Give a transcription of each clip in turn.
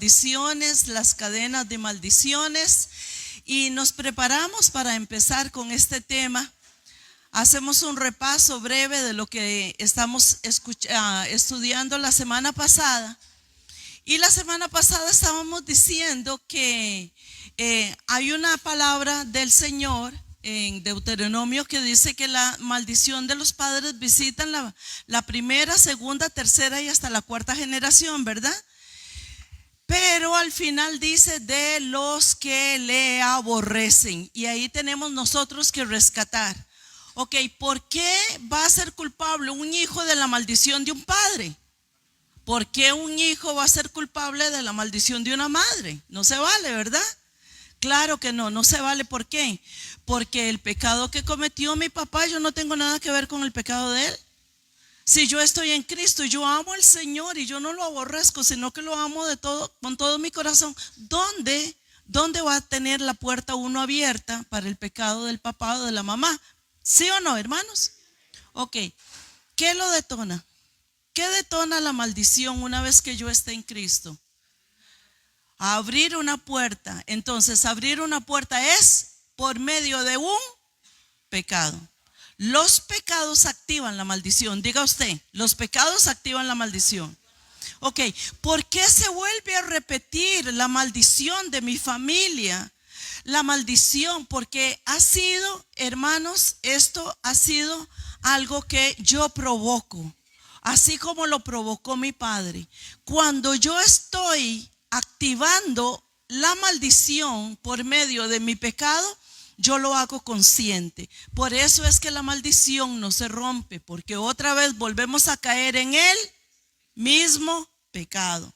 maldiciones, las cadenas de maldiciones, y nos preparamos para empezar con este tema. Hacemos un repaso breve de lo que estamos estudiando la semana pasada. Y la semana pasada estábamos diciendo que hay una palabra del Señor en Deuteronomio que dice que la maldición de los padres visitan la primera, segunda, tercera y hasta la cuarta generación, ¿verdad? Pero al final dice de los que le aborrecen, y ahí tenemos nosotros que rescatar. Ok, ¿por qué va a ser culpable un hijo de la maldición de un padre? ¿Por qué un hijo va a ser culpable de la maldición de una madre? No se vale, ¿verdad? Claro que no se vale. ¿Por qué? Porque el pecado que cometió mi papá, yo no tengo nada que ver con el pecado de él. Si yo estoy en Cristo, yo amo al Señor y yo no lo aborrezco, sino que lo amo de todo, con todo mi corazón. ¿Dónde va a tener la puerta uno abierta para el pecado del papá o de la mamá? ¿Sí o no, hermanos? Ok, ¿qué lo detona? ¿Qué detona la maldición una vez que yo esté en Cristo? Abrir una puerta. Entonces, abrir una puerta es por medio de un pecado. Los pecados activan la maldición. Diga usted, los pecados activan la maldición. Ok, ¿por qué se vuelve a repetir la maldición de mi familia? La maldición, porque ha sido, hermanos, esto ha sido algo que yo provoco, así como lo provocó mi padre. Cuando yo estoy activando la maldición por medio de mi pecado, yo lo hago consciente. Por eso es que la maldición no se rompe, porque otra vez volvemos a caer en el mismo pecado.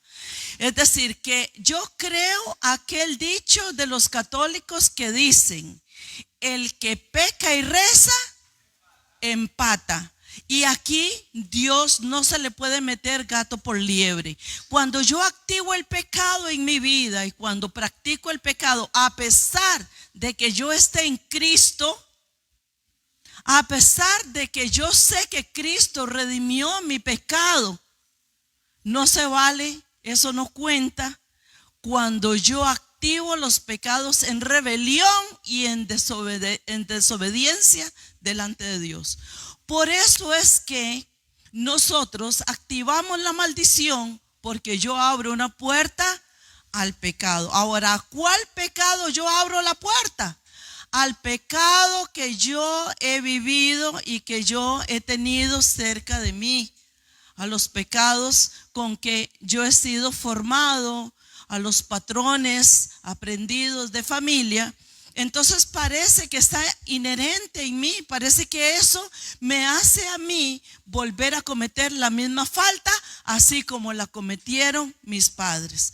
Es decir, que yo creo aquel dicho de los católicos que dicen: el que peca y reza, empata. Y aquí Dios no se le puede meter gato por liebre. Cuando yo activo el pecado en mi vida y cuando practico el pecado, a pesar de que yo esté en Cristo, a pesar de que yo sé que Cristo redimió mi pecado, no se vale, eso no cuenta cuando yo activo los pecados en rebelión y en desobediencia delante de Dios. Por eso es que nosotros activamos la maldición, porque yo abro una puerta al pecado. Ahora, ¿a cuál pecado yo abro la puerta? Al pecado que yo he vivido y que yo he tenido cerca de mí, a los pecados con que yo he sido formado, a los patrones aprendidos de familia. Entonces parece que está inherente en mí, parece que eso me hace a mí volver a cometer la misma falta, así como la cometieron mis padres.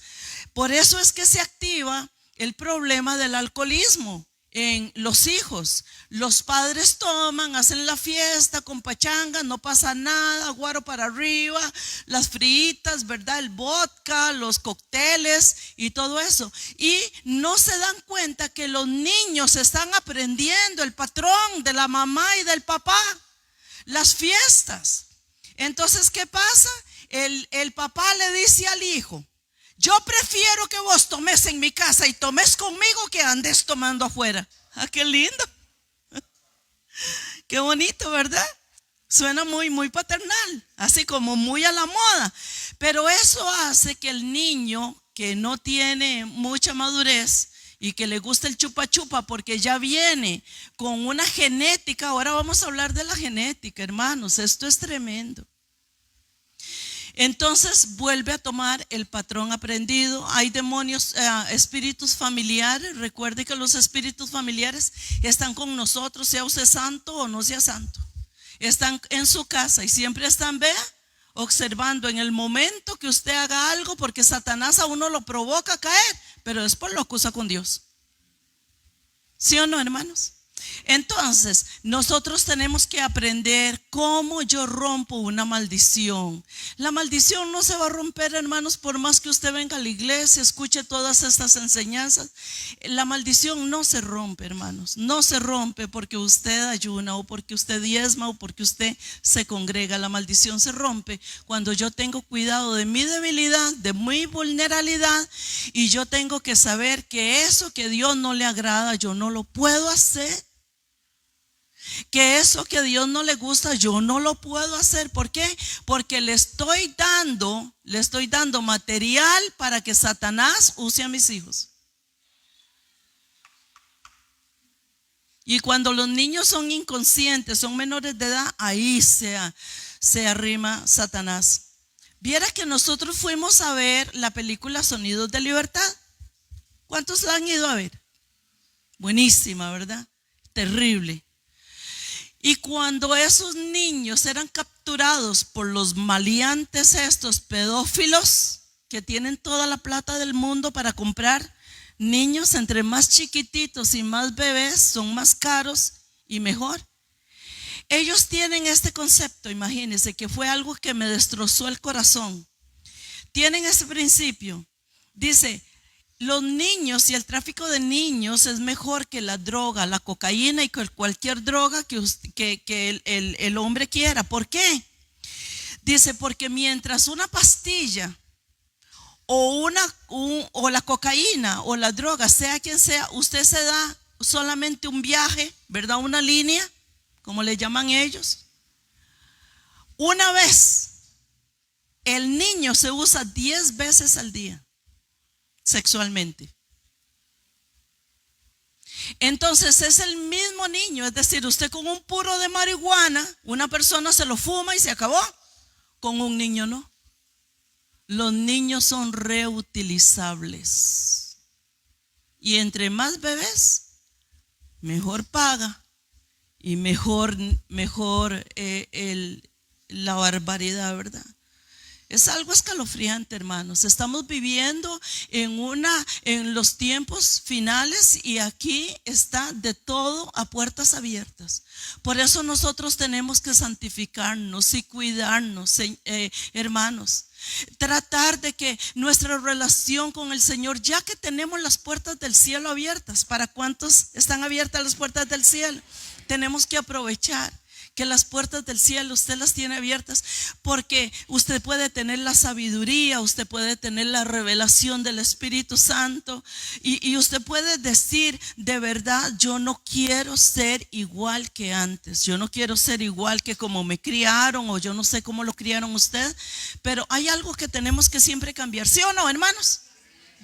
Por eso es que se activa el problema del alcoholismo en los hijos. Los padres toman, hacen la fiesta con pachanga, no pasa nada, guaro para arriba, las fritas, ¿verdad? El vodka, los cócteles y todo eso. Y no se dan cuenta que los niños están aprendiendo el patrón de la mamá y del papá, las fiestas. Entonces, ¿qué pasa? El papá le dice al hijo: yo prefiero que vos tomes en mi casa y tomes conmigo que andes tomando afuera. Ah, qué lindo. Qué bonito, ¿verdad? Suena muy paternal, así como muy a la moda. Pero eso hace que el niño que no tiene mucha madurez y que le gusta el chupa chupa, porque ya viene con una genética. Ahora vamos a hablar de la genética, hermanos. Esto es tremendo. Entonces vuelve a tomar el patrón aprendido. Hay demonios, espíritus familiares. Recuerde que los espíritus familiares están con nosotros, sea usted santo o no sea santo. Están en su casa y siempre están, vea, observando en el momento que usted haga algo, porque Satanás a uno lo provoca a caer, pero después lo acusa con Dios. ¿Sí o no, hermanos? Entonces, nosotros tenemos que aprender cómo yo rompo una maldición. La maldición no se va a romper, hermanos, por más que usted venga a la iglesia, escuche todas estas enseñanzas. La maldición no se rompe, hermanos. No se rompe porque usted ayuna o porque usted diezma o porque usted se congrega. La maldición se rompe cuando yo tengo cuidado de mi debilidad, de mi vulnerabilidad, y yo tengo que saber que eso que a Dios no le agrada, yo no lo puedo hacer. Que eso que a Dios no le gusta, yo no lo puedo hacer. ¿Por qué? Porque le estoy dando material para que Satanás use a mis hijos. Y cuando los niños son inconscientes, son menores de edad, ahí se arrima Satanás. Viera que nosotros fuimos a ver la película Sonidos de Libertad. ¿Cuántos la han ido a ver? Buenísima, ¿verdad? Terrible. Y cuando esos niños eran capturados por los maleantes, estos pedófilos que tienen toda la plata del mundo para comprar niños, entre más chiquititos y más bebés, son más caros y mejor. Ellos tienen este concepto, imagínense, que fue algo que me destrozó el corazón. Tienen ese principio. Dice: los niños y el tráfico de niños es mejor que la droga, la cocaína y cualquier droga que el hombre quiera. ¿Por qué? Dice, porque mientras una pastilla o la cocaína o la droga, sea quien sea, usted se da solamente un viaje, ¿verdad? Una línea, como le llaman ellos. Una vez, el niño se usa 10 veces al día sexualmente. Entonces es el mismo niño, es decir, usted con un puro de marihuana, una persona se lo fuma y se acabó. Con un niño no. Los niños son reutilizables. Y entre más bebés, mejor paga y mejor la barbaridad, ¿verdad? Es algo escalofriante, hermanos. Estamos viviendo en los tiempos finales y aquí está de todo a puertas abiertas. Por eso nosotros tenemos que santificarnos y cuidarnos, hermanos. Tratar de que nuestra relación con el Señor, ya que tenemos las puertas del cielo abiertas, ¿para cuántos están abiertas las puertas del cielo? Tenemos que aprovechar que las puertas del cielo usted las tiene abiertas, porque usted puede tener la sabiduría, usted puede tener la revelación del Espíritu Santo y usted puede decir: de verdad, yo no quiero ser igual que antes, yo no quiero ser igual que como me criaron, o yo no sé cómo lo criaron usted, pero hay algo que tenemos que siempre cambiar, ¿sí o no, hermanos?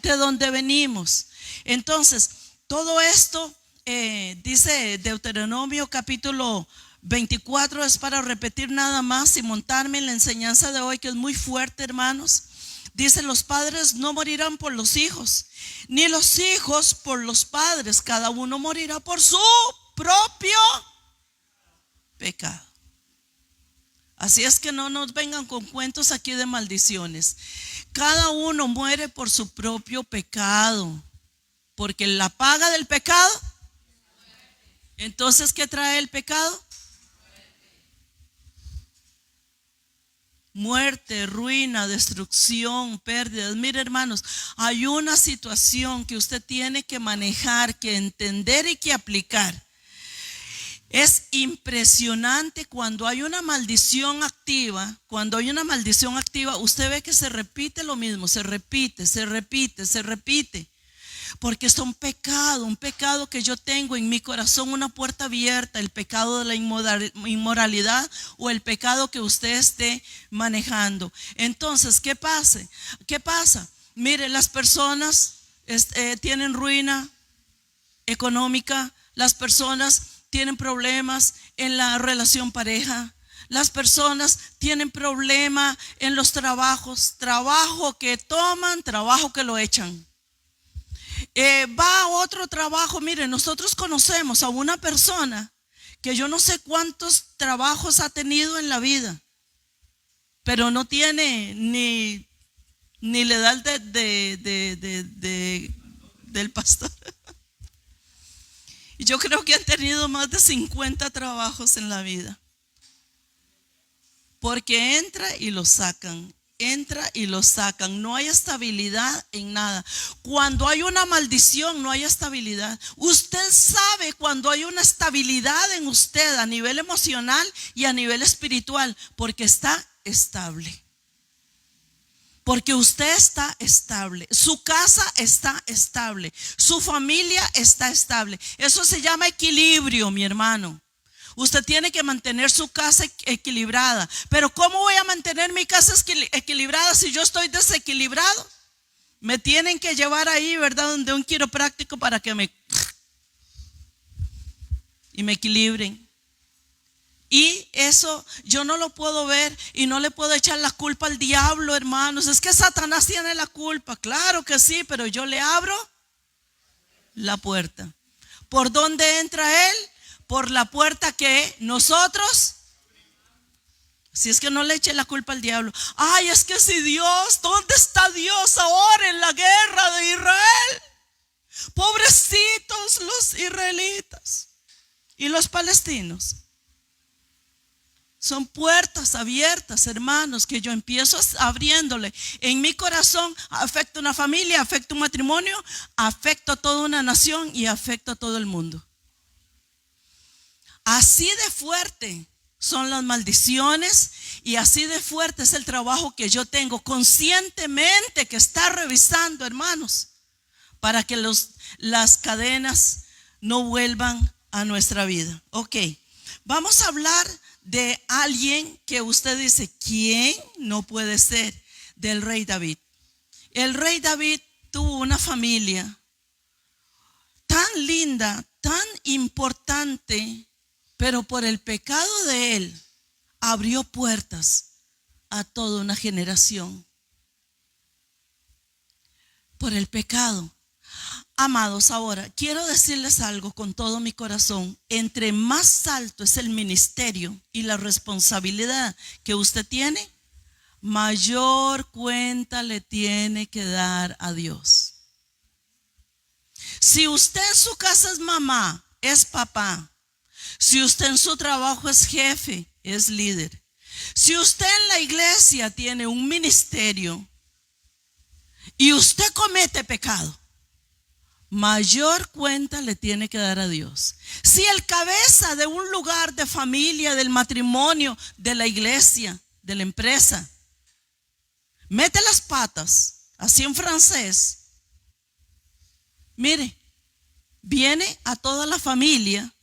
De donde venimos. Entonces, todo esto dice Deuteronomio capítulo 24, es para repetir nada más y montarme en la enseñanza de hoy, que es muy fuerte, hermanos. Dice: los padres no morirán por los hijos, ni los hijos por los padres. Cada uno morirá por su propio pecado. Así es que no nos vengan con cuentos aquí de maldiciones. Cada uno muere por su propio pecado, porque la paga del pecado. Entonces, ¿qué trae el pecado? Muerte, ruina, destrucción, pérdidas. Mire, hermanos, hay una situación que usted tiene que manejar, que entender y que aplicar. Es impresionante cuando hay una maldición activa. Cuando hay una maldición activa, usted ve que se repite lo mismo, se repite. Porque es un pecado que yo tengo en mi corazón, una puerta abierta, el pecado de la inmoralidad o el pecado que usted esté manejando. Entonces, ¿qué pasa? Mire, las personas tienen ruina económica, las personas tienen problemas en la relación pareja. Las personas tienen problema en los trabajos, trabajo que toman, trabajo que lo echan. Va a otro trabajo. Mire, nosotros conocemos a una persona que yo no sé cuántos trabajos ha tenido en la vida, pero no tiene ni la edad del pastor. Yo creo que han tenido más de 50 trabajos en la vida. Porque entra y lo sacan. Entra y lo sacan. No hay estabilidad en nada. Cuando hay una maldición, no hay estabilidad. Usted sabe cuando hay una estabilidad en usted a nivel emocional y a nivel espiritual, porque está estable. Porque usted está estable. Su casa está estable. Su familia está estable. Eso se llama equilibrio, mi hermano. Usted tiene que mantener su casa equilibrada. Pero ¿cómo voy a mantener mi casa equilibrada si yo estoy desequilibrado? Me tienen que llevar ahí, ¿verdad? Donde un quiropráctico para que me equilibren. Y eso yo no lo puedo ver y no le puedo echar la culpa al diablo, hermanos. Es que Satanás tiene la culpa. Claro que sí, pero yo le abro la puerta. ¿Por dónde entra él? Por la puerta que nosotros. Si es que no le eche la culpa al diablo. Ay, es que si Dios, ¿dónde está Dios ahora en la guerra de Israel? Pobrecitos los israelitas y los palestinos. Son puertas abiertas, hermanos, que yo empiezo abriéndole. En mi corazón afecta una familia, afecta un matrimonio, afecta a toda una nación y afecta a todo el mundo. Así de fuerte son las maldiciones y así de fuerte es el trabajo que yo tengo conscientemente que está revisando, hermanos, para que las cadenas no vuelvan a nuestra vida. Ok, vamos a hablar de alguien que usted dice, ¿quién? No puede ser, del rey David. El rey David tuvo una familia tan linda, tan importante, pero por el pecado de él abrió puertas a toda una generación. Por el pecado. Amados, ahora quiero decirles algo con todo mi corazón. Entre más alto es el ministerio y la responsabilidad que usted tiene, mayor cuenta le tiene que dar a Dios. Si usted en su casa es mamá, es papá. Si usted en su trabajo es jefe, es líder. Si usted en la iglesia tiene un ministerio y usted comete pecado, mayor cuenta le tiene que dar a Dios. Si el cabeza de un lugar de familia, del matrimonio, de la iglesia, de la empresa, mete las patas, así en francés, mire, viene a toda la familia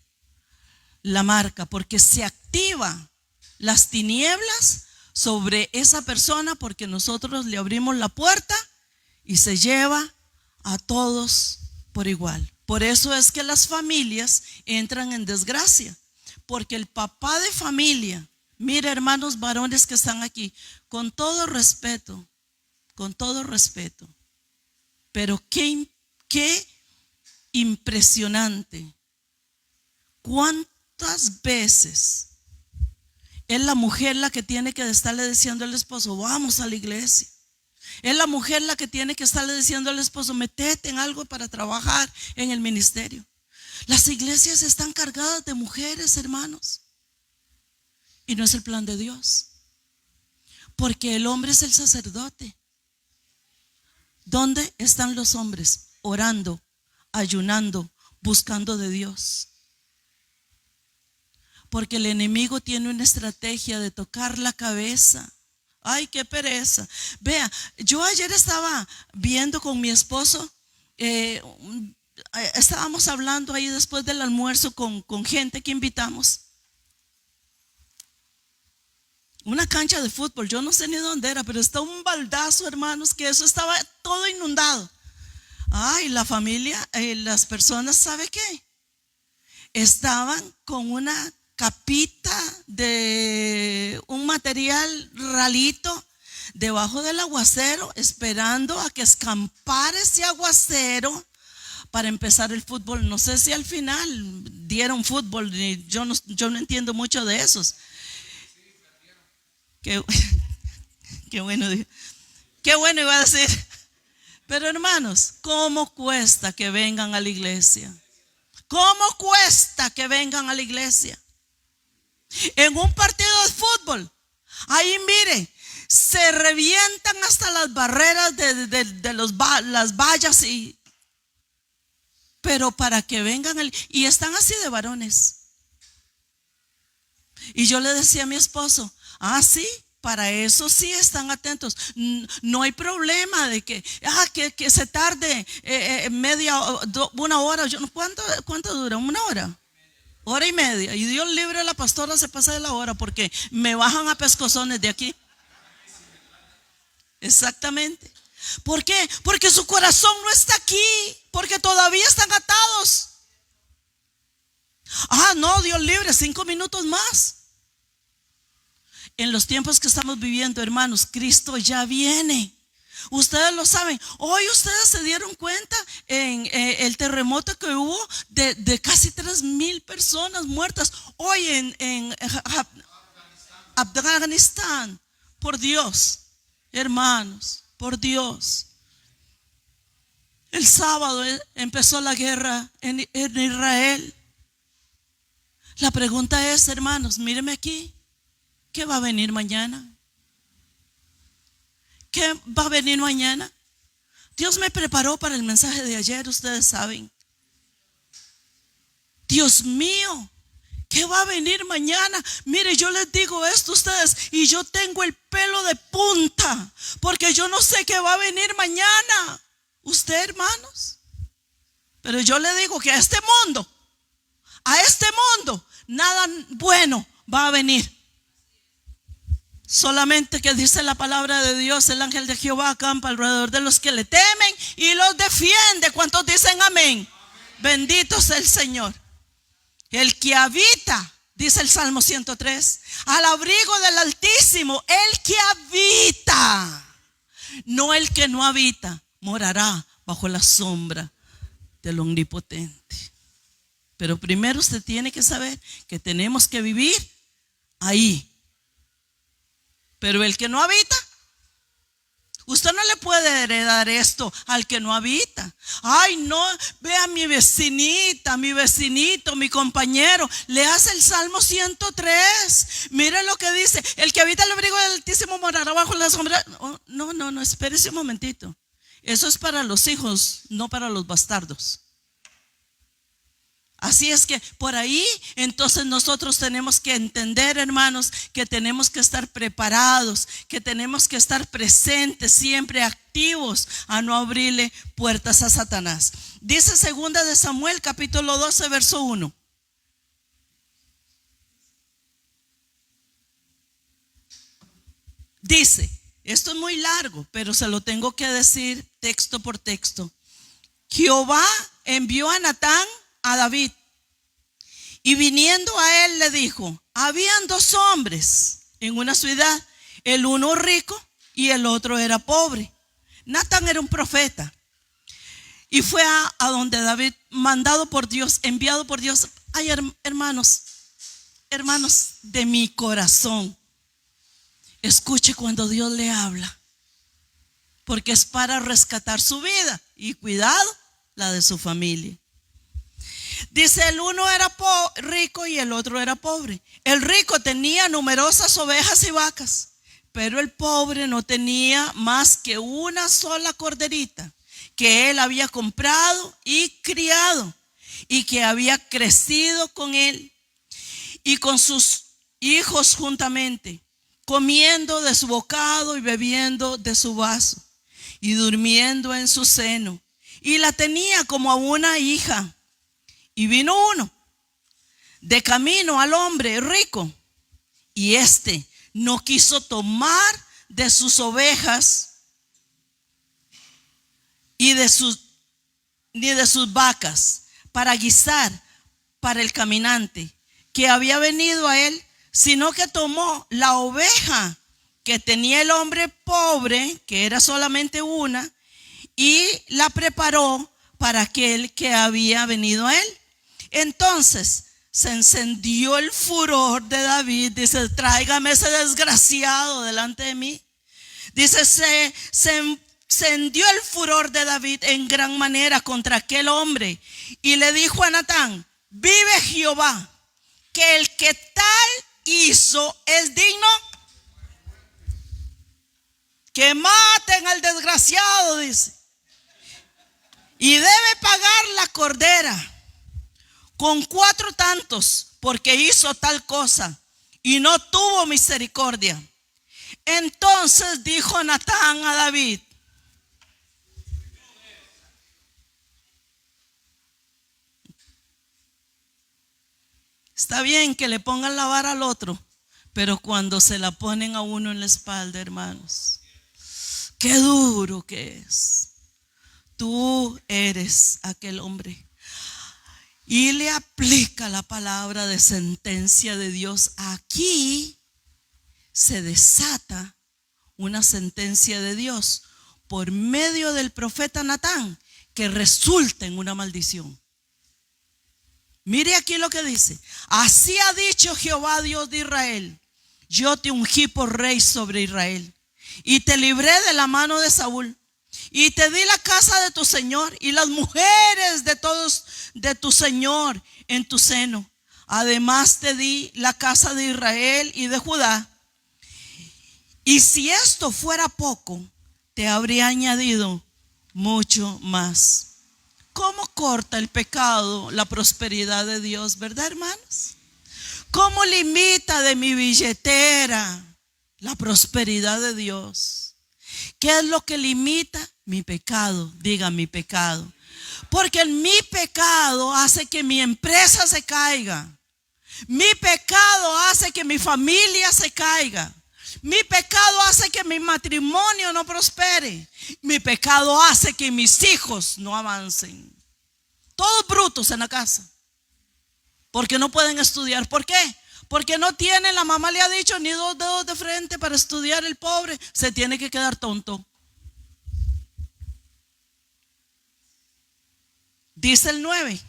la marca, porque se activa las tinieblas sobre esa persona, porque nosotros le abrimos la puerta y se lleva a todos por igual. Por eso es que las familias entran en desgracia, porque el papá de familia, mire, hermanos varones que están aquí, con todo respeto, pero qué impresionante, cuántas veces es la mujer la que tiene que estarle diciendo al esposo, vamos a la iglesia. Es la mujer la que tiene que estarle diciendo al esposo, metete en algo para trabajar en el ministerio. Las iglesias están cargadas de mujeres, hermanos, y no es el plan de Dios, porque el hombre es el sacerdote. ¿Dónde están los hombres? Orando, ayunando, buscando de Dios. Porque el enemigo tiene una estrategia de tocar la cabeza. Ay, qué pereza. Vea, yo ayer estaba viendo con mi esposo, estábamos hablando ahí después del almuerzo con gente que invitamos. Una cancha de fútbol, yo no sé ni dónde era, pero está un baldazo, hermanos, que eso estaba todo inundado. Ay, la familia, las personas, ¿sabe qué? Estaban con una capita de un material ralito debajo del aguacero, esperando a que escampara ese aguacero para empezar el fútbol. No sé si al final dieron fútbol, yo no entiendo mucho de esos. Qué bueno, qué bueno iba a decir. Pero hermanos, ¿cómo cuesta que vengan a la iglesia? ¿Cómo cuesta que vengan a la iglesia? En un partido de fútbol, ahí mire, se revientan hasta las barreras de las vallas, pero para que vengan, y están así de varones. Y yo le decía a mi esposo, sí, para eso sí están atentos. No hay problema de que se tarde una hora. ¿Cuánto dura? ¿Una hora? Hora y media. Y Dios libre, la pastora se pasa de la hora porque me bajan a pescozones de aquí. Exactamente. ¿Por qué? Porque su corazón no está aquí, porque todavía están atados. No, Dios libre, 5 minutos más. En los tiempos que estamos viviendo, hermanos, Cristo ya viene. Ustedes lo saben. Hoy ustedes se dieron cuenta en el terremoto que hubo de casi 3,000 personas muertas. Hoy en Afganistán. Por Dios, hermanos, por Dios. El sábado empezó la guerra en Israel. La pregunta es, hermanos, míreme aquí. ¿Qué va a venir mañana? ¿Qué va a venir mañana? Dios me preparó para el mensaje de ayer, ustedes saben. Dios mío, ¿qué va a venir mañana? Mire, yo les digo esto a ustedes y yo tengo el pelo de punta porque yo no sé qué va a venir mañana. Usted, hermanos. Pero yo le digo que a este mundo, nada bueno va a venir. Solamente que dice la palabra de Dios, el ángel de Jehová acampa alrededor de los que le temen y los defiende. ¿Cuántos dicen amén? Bendito sea el Señor. El que habita, dice el Salmo 103, al abrigo del Altísimo, el que habita, no el que no habita, morará bajo la sombra del Omnipotente. Pero primero usted tiene que saber que tenemos que vivir ahí. Pero el que no habita, usted no le puede heredar esto al que no habita. No, vea mi vecinita, mi vecinito, mi compañero, le hace el Salmo 103. Mire lo que dice: el que habita el abrigo del Altísimo morará bajo la sombra. No, espérese un momentito. Eso es para los hijos, no para los bastardos. Así es que por ahí entonces nosotros tenemos que entender, hermanos, que tenemos que estar preparados, que tenemos que estar presentes, siempre activos a no abrirle puertas a Satanás. Dice 2 de Samuel capítulo 12 verso 1. Dice, esto es muy largo, pero se lo tengo que decir texto por texto. Jehová envió a Natán a David, y viniendo a él le dijo: habían 2 hombres en una ciudad, el uno rico y el otro era pobre. Natán era un profeta y fue a donde David, mandado por Dios, enviado por Dios. Ay, hermanos de mi corazón, escuche cuando Dios le habla, porque es para rescatar su vida y cuidado la de su familia. Dice, el uno era rico y el otro era pobre. El rico tenía numerosas ovejas y vacas, pero el pobre no tenía más que una sola corderita que él había comprado y criado, y que había crecido con él y con sus hijos juntamente, comiendo de su bocado y bebiendo de su vaso y durmiendo en su seno, y la tenía como a una hija. Y vino uno de camino al hombre rico, y éste no quiso tomar de sus ovejas y ni de sus vacas para guisar para el caminante que había venido a él, sino que tomó la oveja que tenía el hombre pobre, que era solamente una, y la preparó para aquel que había venido a él. Entonces se encendió el furor de David. Dice, tráigame ese desgraciado delante de mí. Dice, se encendió el furor de David en gran manera contra aquel hombre y le dijo a Natán: vive Jehová, que el que tal hizo es digno que maten al desgraciado, dice, y debe pagar la cordera con 4 tantos, porque hizo tal cosa y no tuvo misericordia. Entonces dijo Natán a David: está bien que le pongan la vara al otro, pero cuando se la ponen a uno en la espalda, hermanos, qué duro que es. Tú eres aquel hombre. Y le aplica la palabra de sentencia de Dios. Aquí se desata una sentencia de Dios por medio del profeta Natán que resulta en una maldición. Mire aquí lo que dice: así ha dicho Jehová, Dios de Israel: yo te ungí por rey sobre Israel y te libré de la mano de Saúl y te di la casa de tu señor y las mujeres de todos de tu señor en tu seno. Además te di la casa de Israel y de Judá. Y si esto fuera poco, te habría añadido mucho más. ¿Cómo corta el pecado la prosperidad de Dios, verdad, hermanos? ¿Cómo limita de mi billetera la prosperidad de Dios? ¿Qué es lo que limita? Mi pecado. Diga: mi pecado. Porque mi pecado hace que mi empresa se caiga. Mi pecado hace que mi familia se caiga. Mi pecado hace que mi matrimonio no prospere. Mi pecado hace que mis hijos no avancen. Todos brutos en la casa, porque no pueden estudiar. ¿Por qué? Porque no tienen, la mamá le ha dicho, ni 2 dedos de frente para estudiar. El pobre se tiene que quedar tonto. Dice el 9: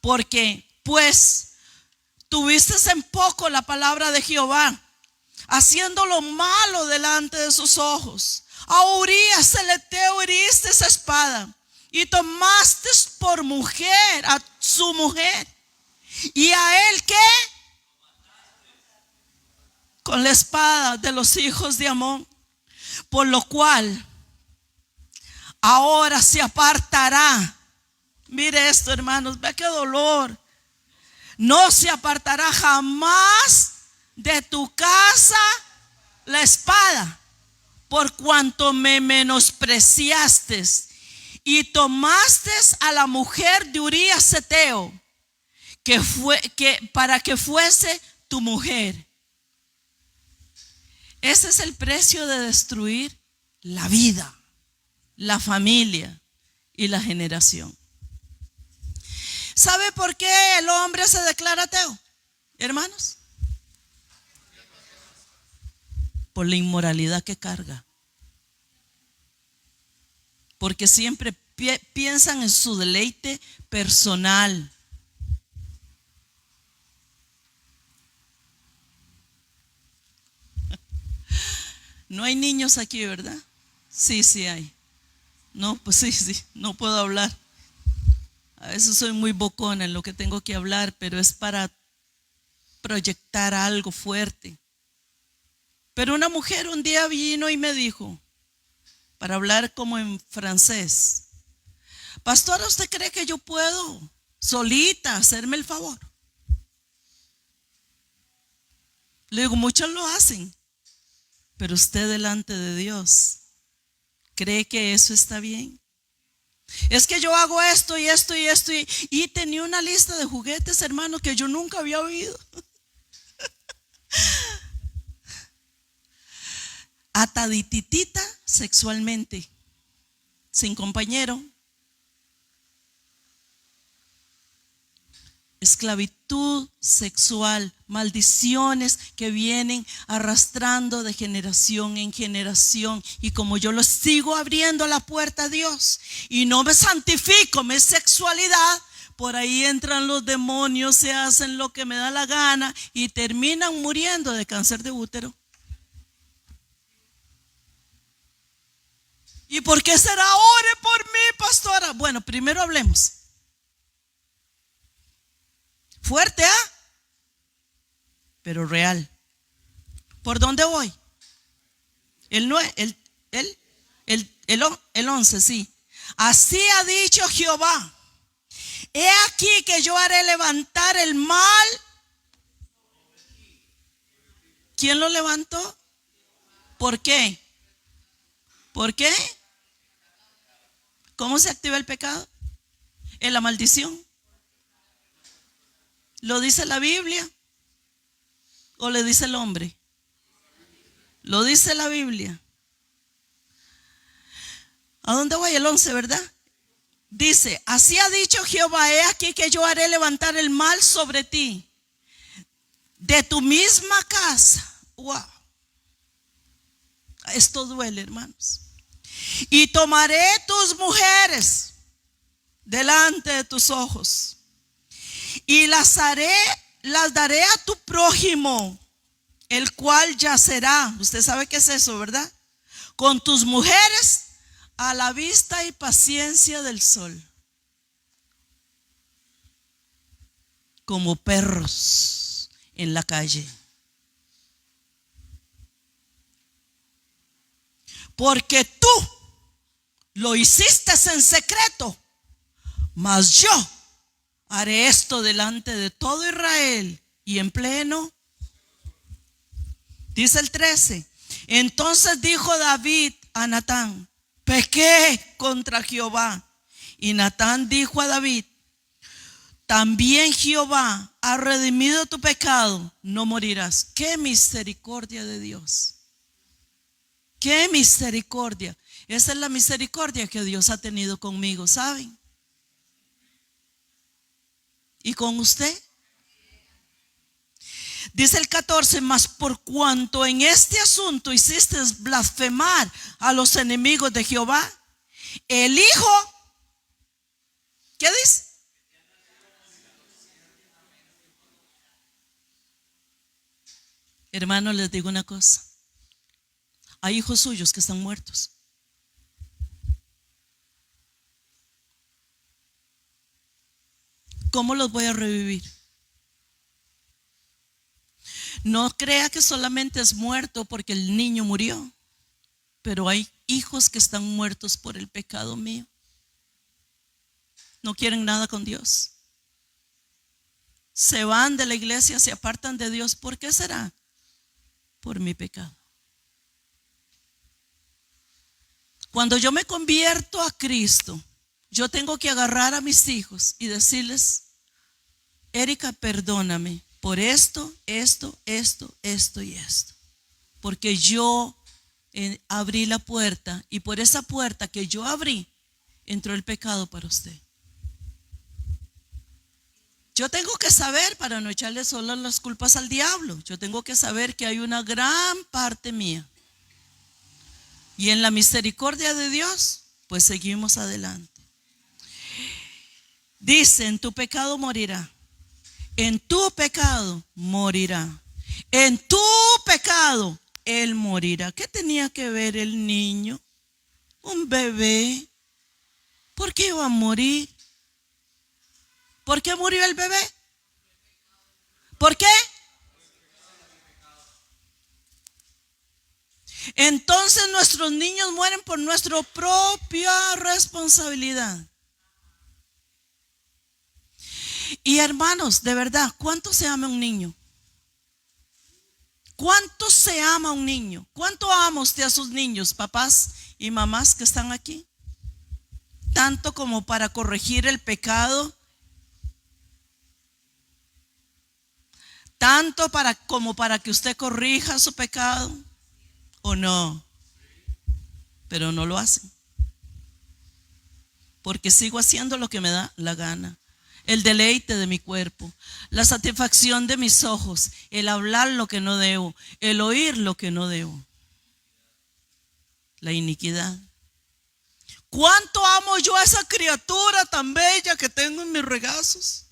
porque pues tuviste en poco la palabra de Jehová, haciendo lo malo delante de sus ojos. A Urías el Eteo heriste esa espada y tomaste por mujer a su mujer. ¿Y a él qué? Con la espada de los hijos de Amón. Por lo cual ahora se apartará. Mire esto, hermanos, vea qué dolor. No se apartará jamás de tu casa la espada, por cuanto me menospreciaste y tomaste a la mujer de Urías Eteo, para que fuese tu mujer. Ese es el precio de destruir la vida, la familia y la generación. ¿Sabe por qué el hombre se declara ateo, hermanos? Por la inmoralidad que carga. Porque siempre piensan en su deleite personal. No hay niños aquí, ¿verdad? Sí, sí hay. No, pues sí, no puedo hablar. A veces soy muy bocona en lo que tengo que hablar, pero es para proyectar algo fuerte. Pero una mujer un día vino y me dijo, para hablar como en francés: pastora, ¿usted cree que yo puedo solita hacerme el favor? Le digo: muchos lo hacen, pero usted delante de Dios, ¿cree que eso está bien? Es que yo hago esto y esto y esto y tenía una lista de juguetes, hermano, que yo nunca había oído. Atadititita sexualmente, sin compañero, esclavitud sexual, maldiciones que vienen arrastrando de generación en generación. Y como yo lo sigo abriendo la puerta a Dios y no me santifico mi sexualidad, por ahí entran los demonios, se hacen lo que me da la gana y terminan muriendo de cáncer de útero. ¿Y por qué será? Ore por mí, pastora. Bueno, primero hablemos. Fuerte, ¿ah? Pero real. ¿Por dónde voy? El 11, sí. Así ha dicho Jehová: he aquí que yo haré levantar el mal. ¿Quién lo levantó? ¿Por qué? ¿Por qué? ¿Cómo se activa el pecado? En la maldición. ¿Lo dice la Biblia o le dice el hombre? Lo dice la Biblia. ¿A dónde voy? El 11, ¿verdad? Dice: así ha dicho Jehová: he aquí que yo haré levantar el mal sobre ti, de tu misma casa. Wow. Esto duele, hermanos. Y tomaré tus mujeres delante de tus ojos y las daré a tu prójimo, el cual yacerá. Usted sabe qué es eso, ¿verdad? Con tus mujeres a la vista y paciencia del sol, como perros en la calle. Porque tú lo hiciste en secreto, mas yo haré esto delante de todo Israel y en pleno. Dice el 13: entonces dijo David a Natán: pequé contra Jehová. Y Natán dijo a David: también Jehová ha redimido tu pecado, no morirás. Qué misericordia de Dios. Qué misericordia. Esa es la misericordia que Dios ha tenido conmigo, ¿saben? ¿Y con usted? Dice el 14: mas por cuanto en este asunto hiciste blasfemar a los enemigos de Jehová, el Hijo, ¿qué dice? Hermanos, les digo una cosa: hay hijos suyos que están muertos. ¿Cómo los voy a revivir? No crea que solamente es muerto porque el niño murió, pero hay hijos que están muertos por el pecado mío. No quieren nada con Dios. Se van de la iglesia, se apartan de Dios. ¿Por qué será? Por mi pecado. Cuando yo me convierto a Cristo, yo tengo que agarrar a mis hijos y decirles: Erika, perdóname por esto y esto. Porque yo abrí la puerta, y por esa puerta que yo abrí entró el pecado para usted. Yo tengo que saber, para no echarle solo las culpas al diablo, yo tengo que saber que hay una gran parte mía. Y en la misericordia de Dios, pues seguimos adelante. Dice: en tu pecado morirá. En tu pecado morirá. En tu pecado él morirá. ¿Qué tenía que ver el niño? Un bebé. ¿Por qué iba a morir? ¿Por qué murió el bebé? ¿Por qué? Entonces nuestros niños mueren por nuestra propia responsabilidad. Y hermanos, de verdad, ¿cuánto se ama un niño? ¿Cuánto se ama un niño? ¿Cuánto ama usted a sus niños, papás y mamás que están aquí? Tanto como para corregir el pecado, tanto como para que usted corrija su pecado, ¿o no? Pero no lo hacen, porque sigo haciendo lo que me da la gana. El deleite de mi cuerpo, la satisfacción de mis ojos, el hablar lo que no debo, el oír lo que no debo. La iniquidad. ¿Cuánto amo yo a esa criatura tan bella que tengo en mis regazos?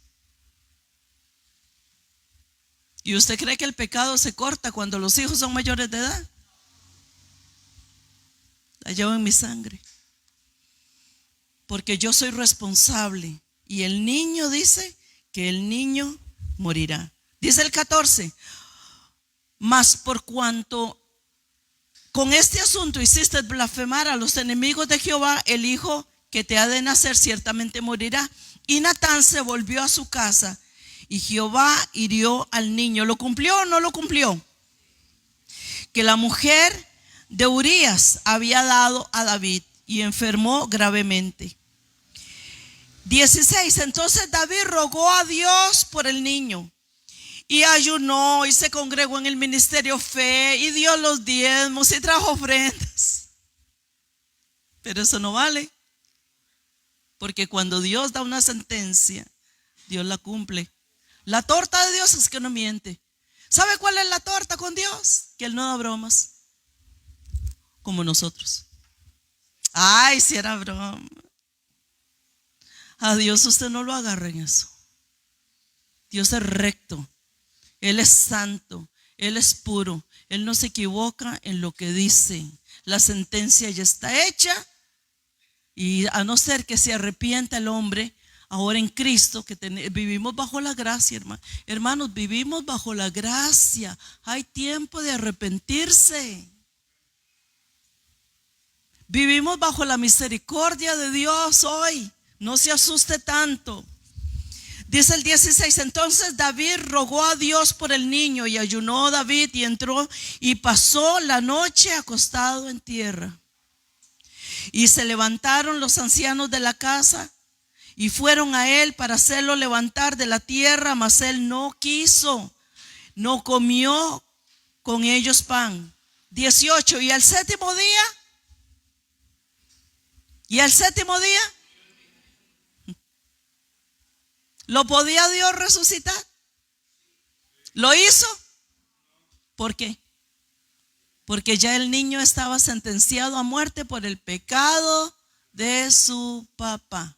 ¿Y usted cree que el pecado se corta cuando los hijos son mayores de edad? La llevo en mi sangre. porque yo soy responsable. Y el niño dice que el niño morirá. Dice el 14, mas por cuanto con este asunto hiciste blasfemar a los enemigos de Jehová, el hijo que te ha de nacer ciertamente morirá. Y Natán se volvió a su casa y Jehová hirió al niño. ¿Lo cumplió o no lo cumplió? Que la mujer de Urías había dado a David y enfermó gravemente. 16, entonces David rogó a Dios por el niño y ayunó y se congregó en el ministerio fe y dio los diezmos y trajo ofrendas. Pero eso no vale, porque cuando Dios da una sentencia, Dios la cumple. La torta de Dios es que no miente. ¿Sabe cuál es la torta con Dios? Que Él no da bromas como nosotros. Ay, si era broma. A Dios usted no lo agarre en eso. Dios es recto, Él es santo, Él es puro, Él no se equivoca en lo que dice. La sentencia ya está hecha y a no ser que se arrepienta el hombre, ahora en Cristo, que vivimos bajo la gracia, hermanos, vivimos bajo la gracia. Hay tiempo de arrepentirse. Vivimos bajo la misericordia de Dios hoy. No se asuste tanto. Dice el 16, entonces David rogó a Dios por el niño y ayunó David y entró y pasó la noche acostado en tierra. Y se levantaron los ancianos de la casa y fueron a él para hacerlo levantar de la tierra, mas él no quiso, no comió con ellos pan. 18, y al séptimo día, ¿lo podía Dios resucitar? ¿Lo hizo? ¿Por qué? Porque ya el niño estaba sentenciado a muerte por el pecado de su papá.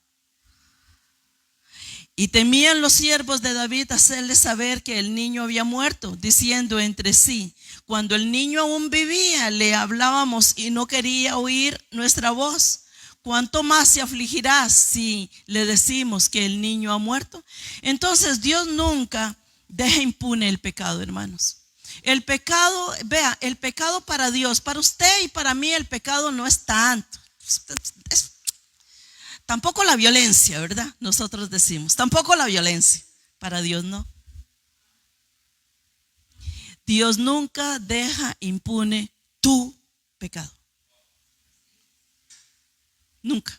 Y temían los siervos de David hacerle saber que el niño había muerto, diciendo entre sí: cuando el niño aún vivía, le hablábamos y no quería oír nuestra voz. ¿Cuánto más se afligirá si le decimos que el niño ha muerto? Entonces Dios nunca deja impune el pecado, hermanos. El pecado, vea, el pecado para Dios, para usted y para mí el pecado no es tanto. Tampoco la violencia, ¿verdad? Nosotros decimos, tampoco la violencia. Para Dios no. Dios nunca deja impune tu pecado. Nunca.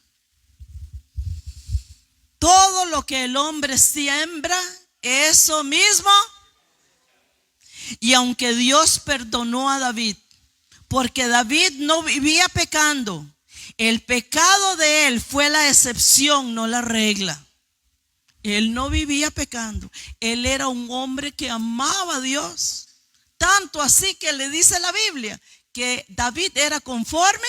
Todo lo que el hombre siembra, eso mismo. Y aunque Dios perdonó a David, porque David no vivía pecando, el pecado de él fue la excepción, no la regla. Él no vivía pecando. Él era un hombre que amaba a Dios. Tanto así que le dice la Biblia que David era conforme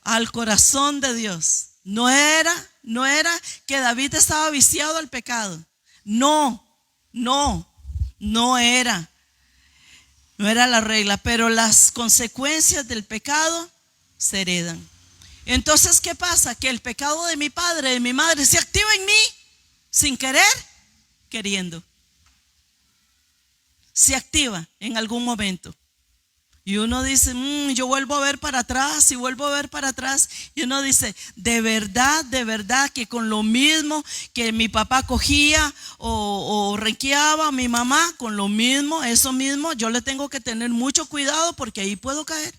al corazón de Dios. No era que David estaba viciado al pecado. No era la regla, pero las consecuencias del pecado se heredan. Entonces, ¿qué pasa? Que el pecado de mi padre, de mi madre, se activa en mí sin querer, queriendo. Se activa en algún momento. Y uno dice, yo vuelvo a ver para atrás y vuelvo a ver para atrás. Y uno dice, de verdad que con lo mismo que mi papá cogía o renqueaba a mi mamá, con lo mismo, eso mismo, yo le tengo que tener mucho cuidado porque ahí puedo caer.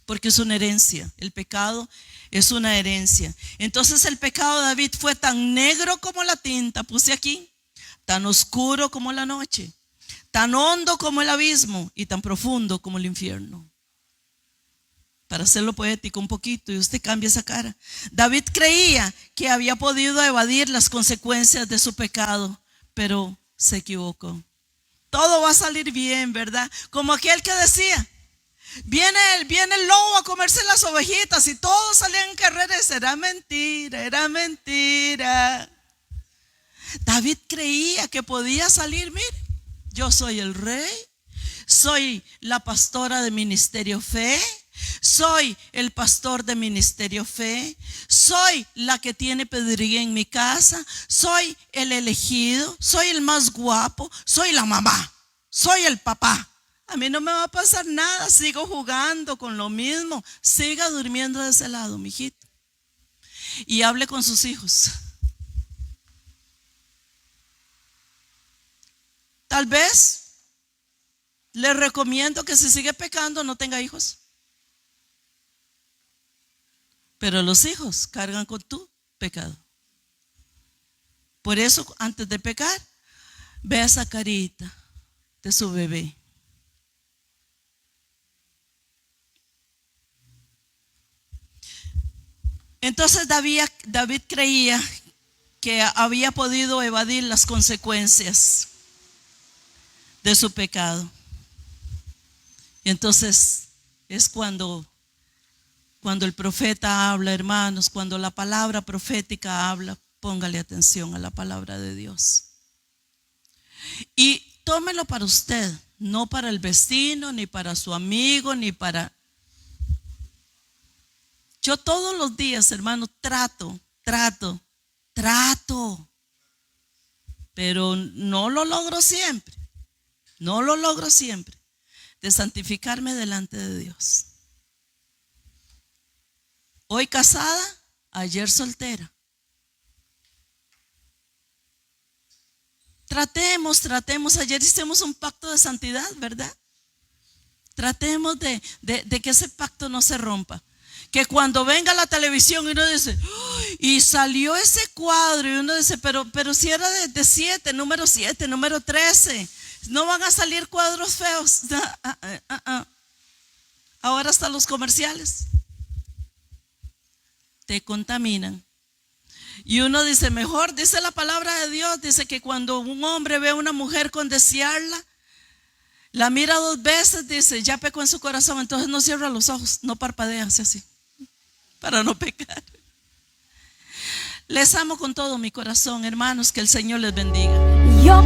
Porque es una herencia, el pecado es una herencia. Entonces el pecado de David fue tan negro como la tinta, puse aquí, tan oscuro como la noche, tan hondo como el abismo y tan profundo como el infierno. Para hacerlo poético un poquito, y usted cambia esa cara. David creía que había podido evadir las consecuencias de su pecado, pero se equivocó. Todo va a salir bien, ¿verdad? Como aquel que decía, viene el lobo a comerse las ovejitas y todos salían en carreras. Era mentira. David creía que podía salir, mire, yo soy el rey, soy la pastora de Ministerio Fe, soy el pastor de Ministerio Fe, soy la que tiene pedrería en mi casa, soy el elegido, soy el más guapo, soy la mamá, soy el papá. A mí no me va a pasar nada, sigo jugando con lo mismo. Siga durmiendo de ese lado, mijito. Y hable con sus hijos. Tal vez le recomiendo que si sigue pecando no tenga hijos. Pero los hijos cargan con tu pecado. Por eso, antes de pecar, ve esa carita de su bebé. Entonces David creía que había podido evadir las consecuencias de su pecado. Y entonces es cuando el profeta habla, hermanos, cuando la palabra profética habla, póngale atención a la palabra de Dios. Y tómelo para usted, no para el vecino, ni para su amigo, ni para... Yo todos los días, hermano, trato, pero no lo logro siempre, de santificarme delante de Dios. Hoy casada, ayer soltera. Tratemos, ayer hicimos un pacto de santidad, ¿verdad? Tratemos de que ese pacto no se rompa. Que cuando venga la televisión y uno dice, y salió ese cuadro, y uno dice, pero si era de 7, número 7, número 13, no van a salir cuadros feos. Ahora hasta los comerciales te contaminan. Y uno dice, mejor, dice la palabra de Dios, dice que cuando un hombre ve a una mujer con desearla, la mira 2 veces, dice, ya pecó en su corazón, entonces no cierra los ojos, no parpadea, hace así, para no pecar. Les amo con todo mi corazón, hermanos, que el Señor les bendiga. Yo